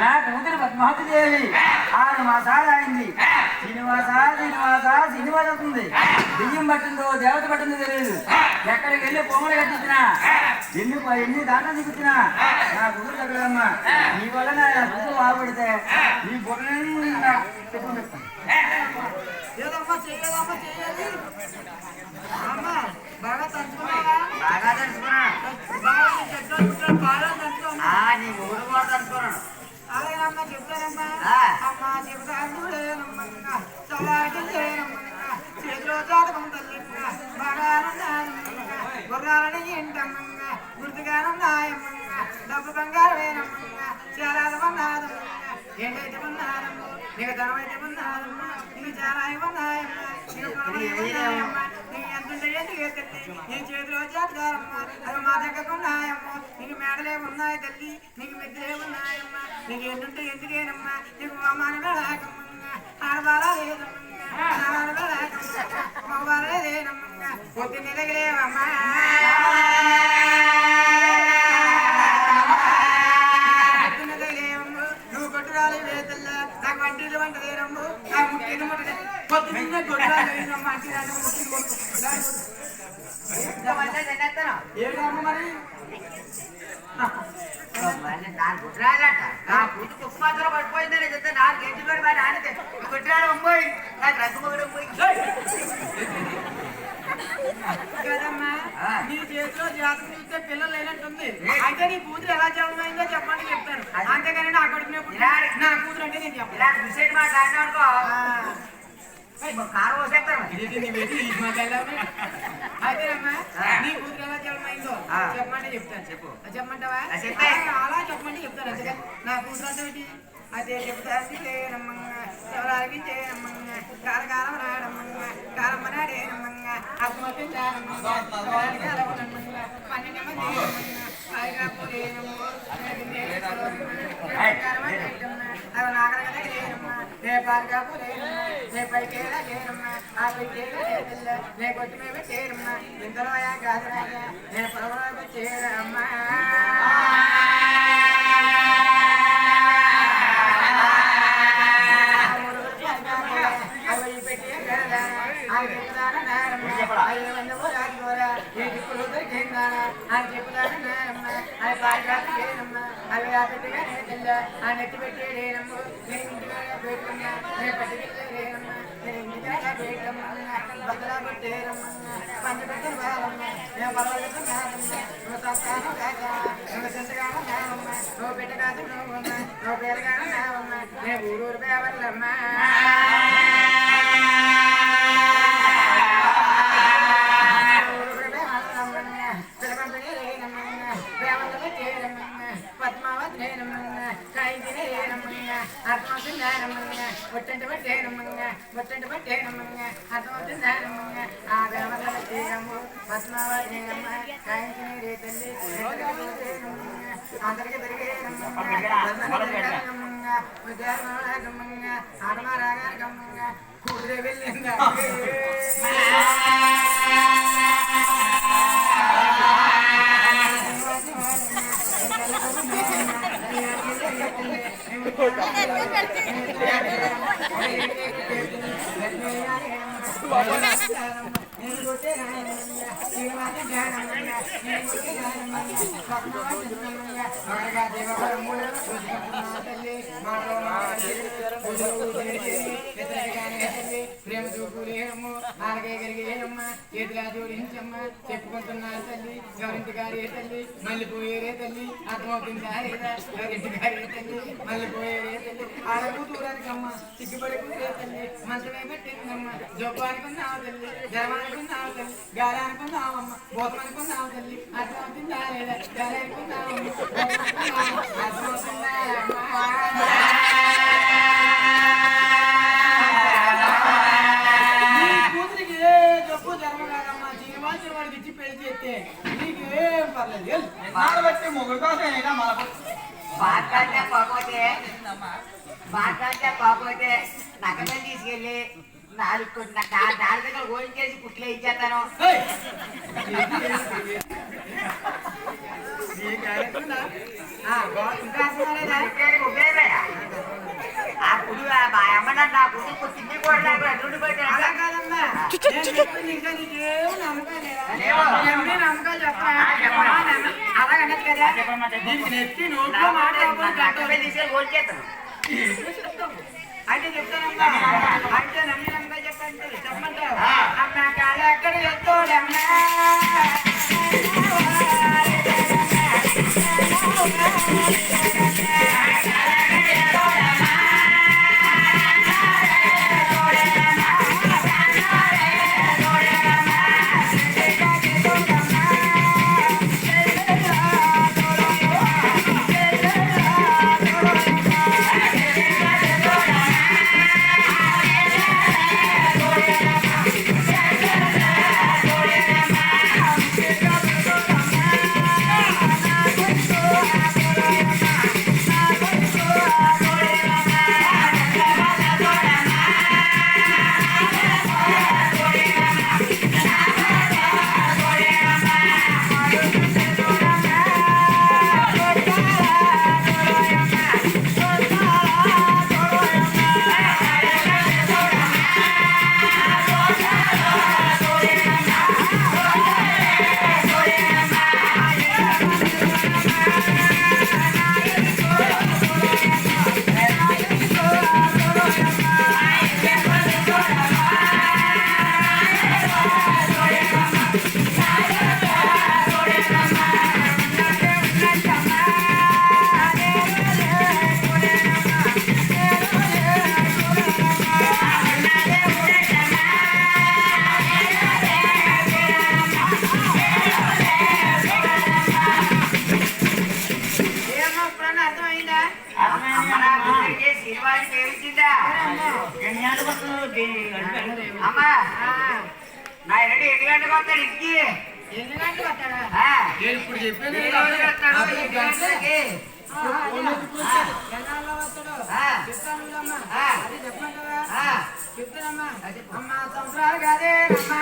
నా కూతురు పద్మావతిదేవి 6 మాసాలు అయింది. శ్రీనివాస శ్రీనివాస శ్రీనివాస అవుతుంది. బియ్యం పట్టిందో దేవత పట్టిందో తెలియదు. ఎక్కడికి వెళ్ళి పొమ్మలు కట్టించినా ఎన్ని దాంట్లో దిగుతున్నా నా కూతురు తగ్గదమ్మా. నీ వల్ల నా కూతురు బాగుపడితే నీ బుర్రని చెప్పు చెప్తాను. బాగా తలుచుకున్నా నీ ఊరు కూడా తలుచుకున్నాను. అలాగేనమ్మా చెప్తానమ్మా. అమ్మ చెబుతానులేనమ్మా చలాటిలేనమ్మా చేతిలో చాటకం తల్లిగా బాగానున్నానమ్మా గుర్రాలని ఏంటమ్మా గుర్తుగానున్నాయమ్మా డబ్బు బంగారమేనమ్మా చేరాలమన్నాదమ్మా ఏంటైతే ఉన్నారమ్మా నీకు ధనమైతే ఉన్నారమ్మా నీకు చాలా ఉన్నాయమ్మా నీకు పొలమయ్యమ్మా నీకు ఎంతుంటే ఎందుకే తల్లి నీ చేతిలో చేతగారమ్మా అవి మా దగ్గర ఉన్నాయమ్మా నీకు మేడలే ఉన్నాయి తల్లి నీకు మెద్దలే ఉన్నాయమ్మా నీకు ఏంటుంటే ఎందుకేనమ్మా నీకు అమ్మానమే లేకమ్మా ఆడబాలా లేదమ్మా ఆడబాలా లేకమ్మా మగబాలే లేదమ్మా పొద్దున్నే దగ్గరేవమ్మా పొద్దున్న దగ్గరేవమ్మ నువ్వు కొట్టురాలి వేతల్లా నాకు వంటిది వంట లేరమ్ము నాకు ముట్టిది ముట్టది పొద్దున్న కొట్టురాలి వేయమ్మా అంటే ముట్టిది ఏమమ్మ మరి దాని గుడ్రాలట నా కూతురు కుక్క మాత్రం పడిపోయిందని చెప్తే 4 కేజీలు పడి వాడి ఆడితే గుడ్రాలు అమ్మాయి నాకు రగ్గు మొగడం పోయి కదమ్మా నీ చేతిలో జాతకం చూస్తే పిల్లలు లేనట్టుంది. అయితే నీ కూతురు ఎలా చదువుతుందో చెప్పండి చెప్తాను. అంతేగాని నా కొడుకునేప్పుడు నా కూతురు అంటే నేను చెప్పాను విషయం మాట్లాడినాడుకో కారు పోసేస్తాను. అయితేనమ్మా నీ కూతురు ఎలా చదువుతుందో చెప్పమంటే చెప్తాను. చెప్పమంటావా? అలా చెప్పమంటే చెప్తాను. అంతే నా కూతురు అంటే అదే చెప్తాను లేనమ్మంగా ఎవరికి చేయనమ్మంగా కాలకాలం రాడమ్మంగా కాలం నాడేనమ్మంగా ఆత్మహత్యానమ్మంగా 12 మంది అవి నాగరగ లేనమ్మా నే పాలకాపు లేనమ్మా నే పైకేలా లేనమ్మా ఆ పైకేలా లేదల్లా నే కొట్టి మీద చేరమ్మా ఇంతలో కాదురాయ్యా నేను పొలంలో చేరమ్మా నెట్టి పెట్టేడేనమ్మ నేను ఇంటిగా పెట్టుకున్నా నేను పట్టుకెళ్ళేనమ్మా నేను ఇంటిగా పెట్టమ్మా బద్దలా పెట్టేరమ్మ పంచ పెట్టిన వాళ్ళమ్మ నేను బలవలసిన కాదమ్మ నువ్వు సత్తాను కాక నువ్వు చింతగాను కావమ్మ నువ్వు పెట్టగాదు నువ్వమ్మ నువ్వు పేరుగాను నావమ్మ నేను ఊరూరు పేవర్లమ్మా ముట్టంటి పట్టేనమ్మంగా ముట్టంటి పట్టేనమ్మంగా అర్థమవుతుందానమ్మంగా ఆ దేవత చేయము పద్మావతినమ్మ కాయించిన రేతల్లి అందరికి తిరిగేనమ్మంగా ఉద్యానమ్మంగా ఆడమారాగమ్మంగా కూతురే వెళ్ళిందా ప్రేమ చూపులేమో నాలుగే కలిగేయమ్మ చేతిగా జోడించమ్మ చెప్పుకుంటున్నా తల్లి ఎవరింటి గారే తల్లి మళ్ళీ పోయేరే తల్లి అర్థమవుతుందా లేదా ఎవరింటి గారే తల్లి మళ్ళీ పోయేరే తల్లి ఆడకు దూరానికమ్మ సిగ్గుపడి కూరే తల్లి మంచమే పెట్టిందమ్మ జొప్పానుకున్నావు తల్లి జరమనుకున్నావు తల్లి గాలనుకున్నావమ్మ బోతమనుకున్నావు తల్లి అర్థమవుతుందా లేదా గాలనుకున్నావమ్మ పోకపోతే నక్కగా తీసుకెళ్ళి నాలుగు దగ్గర ఓన్ చేసి పుట్లే ఇచ్చేస్తాను. ఆ కుడు అమ్మన్నా నా కుడు తిండి కూడా అలాగన్నది కదా తీసుకెళ్ళి ఓన్ చేస్తాను అంటే చెప్తానమ్మా. అంటే నమ్మినమ్మా చెప్పమంటావు అమ్మ కాళ్ళ ఎక్కడ ఎత్తోడమ్మా అమ్మా నా రెడీ ఎన్ని గంటలకు వస్తాడు ఇంటికి? ఎన్ని గంటలు వస్తాడా? ఇప్పుడు చెప్పాను చెప్తానమ్మా. అమ్మ సంవత్సరాలు కాదే అమ్మా